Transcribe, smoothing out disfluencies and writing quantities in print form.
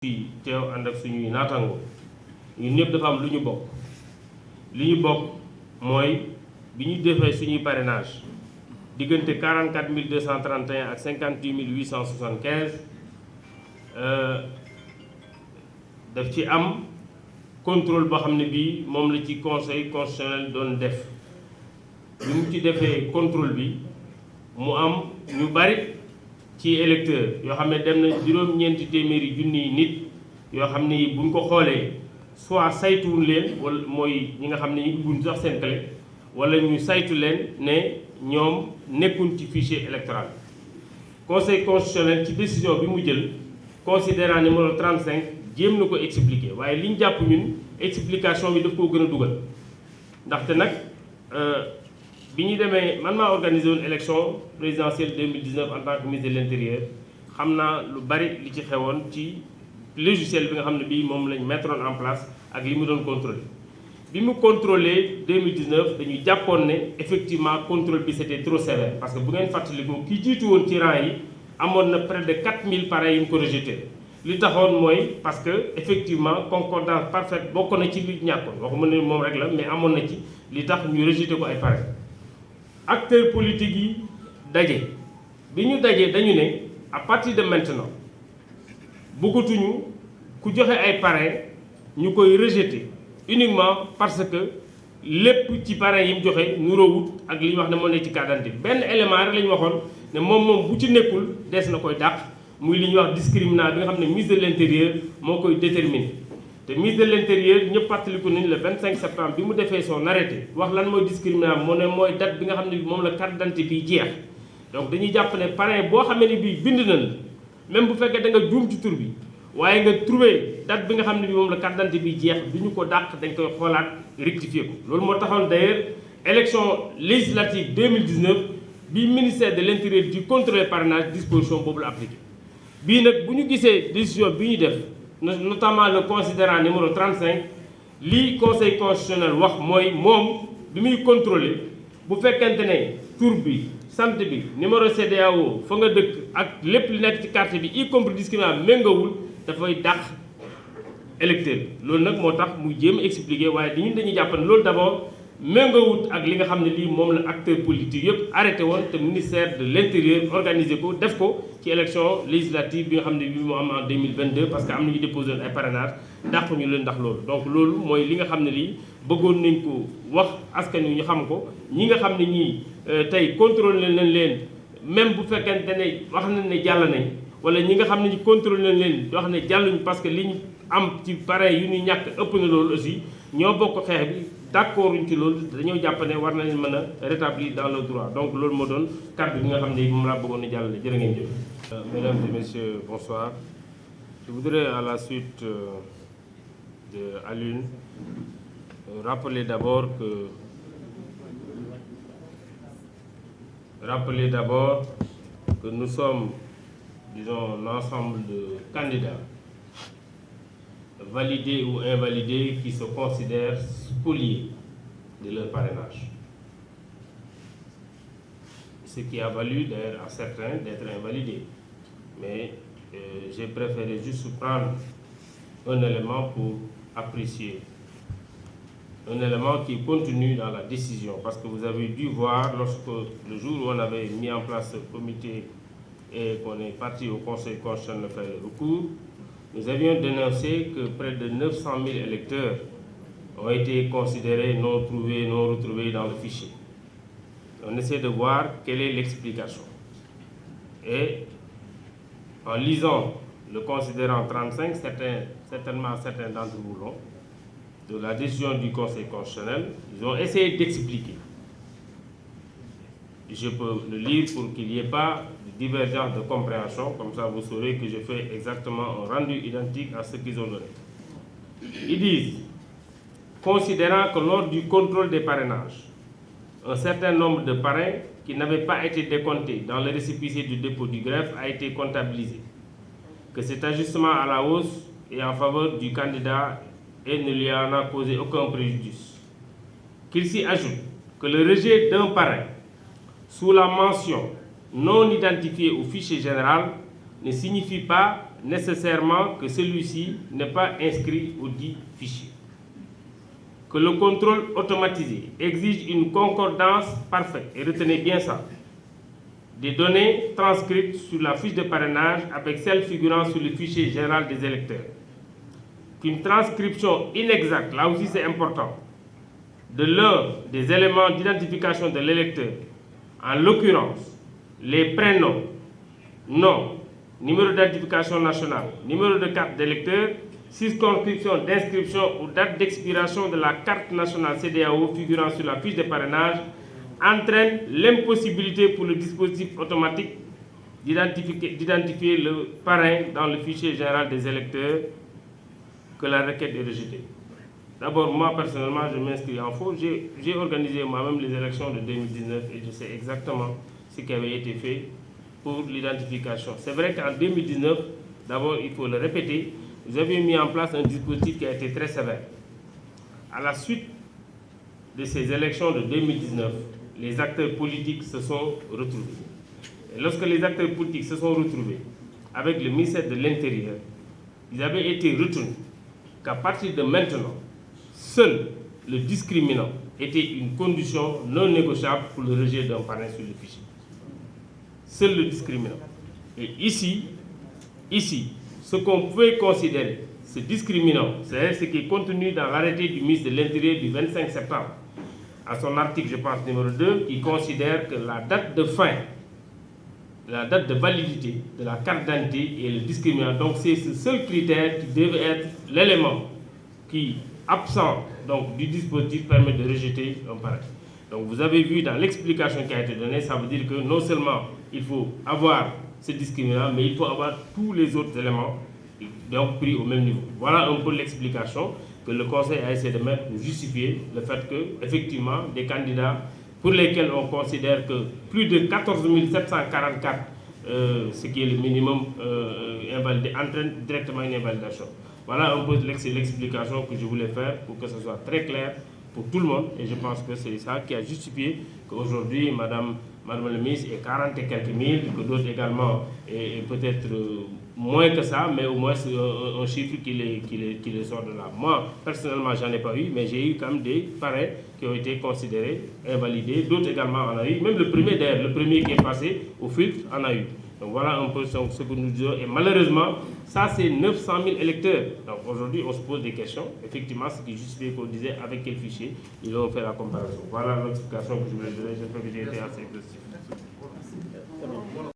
fii teew ànd ak suñuy naataango ñun ñëpp dafa am lu ñu bokk mooy bi ñu defee suñuy parrainage diggante 44 231 ak 58 875 daf ci am contrôle boo xam ne bii moom la ci conseil constitutionnel doon def bi mu ci defee contrôle bi mu am ñu bari ci électeur yoo xam ne dem na juróom-ñeenti téeméeri junniy nit yoo xam ne buñ ko xoolee soit saytuwul leen wala mooy ñi nga xam ne ñu ngi buñ sax seen clé wala ñu saytu leen ne ñoom nekkuñ ci fichier électoral conseil constitutionnel ci décision bi mu jël considérant numéro 35 jéem na ko expliquer waaye li ñu jàpp ñun explication bi daf koo gën a dugal ndaxte nag bi ñu demee man maa organisé woon élection présidentielle 2019 en tant que ministre de l'intérieur xam naa lu bari li ci xewoon ci logiciel bi nga xam ne bii moom lañ mettre en place ak li mu doon contrôler bi mu contrôler 2019 dañuy jàppoon ne effectivement contrôle bi c'était trop sévère parce que bu ngeen fàttaliku ki jiitu woon ci rang yi amoon na près de 4000 parrains yu mu ko rejeté li taxoon mooy parce que effectivement concordance parfaite bokk na ci li ñàkkoon waxuma ne moom rek la mais amoon na ci li tax ñu rejeté ko ay parrains acteurs politiques yi daje bi ñu dajee dañu ne à partir de maintenant bëggatuñu ku joxe ay parrains ñu koy rejeter uniquement parce que lépp ci parrains yi mu joxe nuroowut ak li ñu wax ne moo nekk ci carte d'identité benn élément rek la ñu waxoon ne moom bu ci nekkul des na koy dàq muy li ñuy wax discriminant bi nga xam ne ministre de l'intérieur moo koy déterminer te ministre de l'intérieur ñëpp fàttaliku nañ le 25 septembre bi mu defee son arrêté wax lan mooy discriminant moo ne mooy date bi nga xam ne bi moom la carte d'identité bi jeex donc dañuy jàpp ne parrain boo xamee ne bii bind nañ même bu fekkee da nga juum ci tur bi waaye nga trouvé date bi nga xam ne bi moom la carte d'identité bi jeex du ñu ko dàq dañ koy xoolaat rectifier ko loolu moo taxoon d'ailleurs élection législative 2019 bi ministère de l'intérieur di contrôler parrainage disposition boobu la appliqué bii nag bu ñu gisee décision bi ñu def notamment le considérant numéro 35 lii conseil constitutionnel wax mooy moom bi muy contrôler bu fekkente ne tur bi sant bi numéro CEDEAO fa nga dëkk ak lépp li nekk ci carte bi y compris discriminant méngawul dafay dàq électeur bi loolu nag moo tax muy jéem a expliquer waaye ñun dañuy jàpp ne loolu d'abord méngawut ak li nga xam ne lii moom la acteur politique yëpp arrêté woon te ministère de l'intérieur organisé ko def ko ci élection législative bi nga xam ne bi mu am en 2022 parce que am na ñu déposé woon ay parrainage dàq ñu leen ndax loolu donc loolu mooy li nga xam ne lii bëggoon nañ ko wax askan wi ñu xam ko ñi nga xam ne ñii tey contrôlé nañ leen même bu fekkente ne wax nañ ne jàll nañ wala ñi nga xam ne ñu contrôlé nañ leen wax ne jàlluñ parce que li ñu am ci parrain yu ñu ñàkk ëpp na loolu aussi ñoo bokk xeex bi d'accord uñ ci loolu dañoo jàpp ne war nañ mën a rétablir dans le droit donc loolu moo doon kàddu bi nga xam ne moom laa bëggoon a jàllale jërë ngeen jëf. Mesdames et messieurs, bonsoir. Je voudrais à la suite de Alioune rappeler d'abord que nous sommes, disons, l'ensemble de candidats validés ou invalidés qui se considèrent spoliés de leur parrainage. Ce qui a valu d'ailleurs à certains d'être invalidés. Mais j'ai préféré juste prendre un élément pour apprécier. Un élément qui est contenu dans la décision. Parce que vous avez dû voir, lorsque le jour où on avait mis en place ce comité et qu'on est parti au Conseil constitutionnel faire le recours, nous avions dénoncé que près de 900 000 électeurs ont été considérés non trouvés, non retrouvés dans le fichier. On essaie de voir quelle est l'explication. Et en lisant le considérant 35, certainement certains d'entre vous l'ont, de la décision du Conseil constitutionnel, ils ont essayé d'expliquer. Je peux le lire pour qu'il n'y ait pas de divergence de compréhension, comme ça vous saurez que je fais exactement un rendu identique à ce qu'ils ont donné. Ils disent, considérant que lors du contrôle des parrainages, un certain nombre de parrains qui n'avaient pas été décomptés dans le récépissé du dépôt du greffe a été comptabilisé, que cet ajustement à la hausse est en faveur du candidat et ne lui en a causé aucun préjudice. Qu'il s'y ajoute que le rejet d'un parrain sous la mention non identifiée au fichier général ne signifie pas nécessairement que celui-ci n'est pas inscrit au dit fichier. Que le contrôle automatisé exige une concordance parfaite, et retenez bien ça, des données transcrites sur la fiche de parrainage avec celles figurant sur le fichier général des électeurs. Qu'une transcription inexacte, là aussi c'est important, de l'un des éléments d'identification de l'électeur, en l'occurrence les prénoms, nom, numéro d'identification nationale, numéro de carte d'électeur, circonscription d'inscription ou date d'expiration de la carte nationale CEDEAO figurant sur la fiche de parrainage, entraîne l'impossibilité pour le dispositif automatique d'identifier le parrain dans le fichier général des électeurs que la requête est rejetée. D'abord, moi personnellement, je m'inscris en faux. J'ai organisé moi-même les élections de 2019 et je sais exactement ce qui avait été fait pour l'identification. C'est vrai qu'en 2019, d'abord, il faut le répéter, vous avez mis en place un dispositif qui a été très sévère. À la suite de ces élections de 2019, les acteurs politiques se sont retrouvés. Et lorsque les acteurs politiques se sont retrouvés avec le ministère de l'Intérieur, ils avaient été retenus qu'à partir de maintenant, seul le discriminant était une condition non négociable pour le rejet d'un parrain sur le fichier. Seul le discriminant. Et ici, ce qu'on pouvait considérer, ce discriminant, c'est ce qui est contenu dans l'arrêté du ministre de l'Intérieur du 25 septembre, à son article, je pense, numéro 2, qui considère que la date de fin, la date de validité de la carte d'identité est le discriminant. Donc c'est ce seul critère qui devait être l'élément qui, absent donc, du dispositif, permet de rejeter un parrain. Donc vous avez vu dans l'explication qui a été donnée, ça veut dire que non seulement il faut avoir ce discriminant, mais il faut avoir tous les autres éléments donc pris au même niveau. Voilà un peu l'explication que le Conseil a essayé de mettre pour justifier le fait que, effectivement, des candidats pour lesquels on considère que plus de 14 744, ce qui est le minimum invalidé, entraîne directement une invalidation. Voilà un peu l'explication que je voulais faire pour que ce soit très clair pour tout le monde. Et je pense que c'est ça qui a justifié qu'aujourd'hui, Madame le ministre est 40 et quelques mille, que d'autres également, et peut-être moins que ça, mais au moins c'est un chiffre qui les sort de là. Moi, personnellement, j'en ai pas eu, mais j'ai eu quand même des parrains qui ont été considérés invalidés. D'autres également en ont eu. Même le premier d'ailleurs, le premier qui est passé au filtre en a eu. Donc voilà un peu ce que nous disons. Et malheureusement, ça c'est 900 000 électeurs. Donc aujourd'hui, on se pose des questions. Effectivement, ce qui justifie qu'on disait avec quel fichier ils vont faire la comparaison. Voilà l'explication que je voulais donner. J'espère que j'ai été assez exhaustif.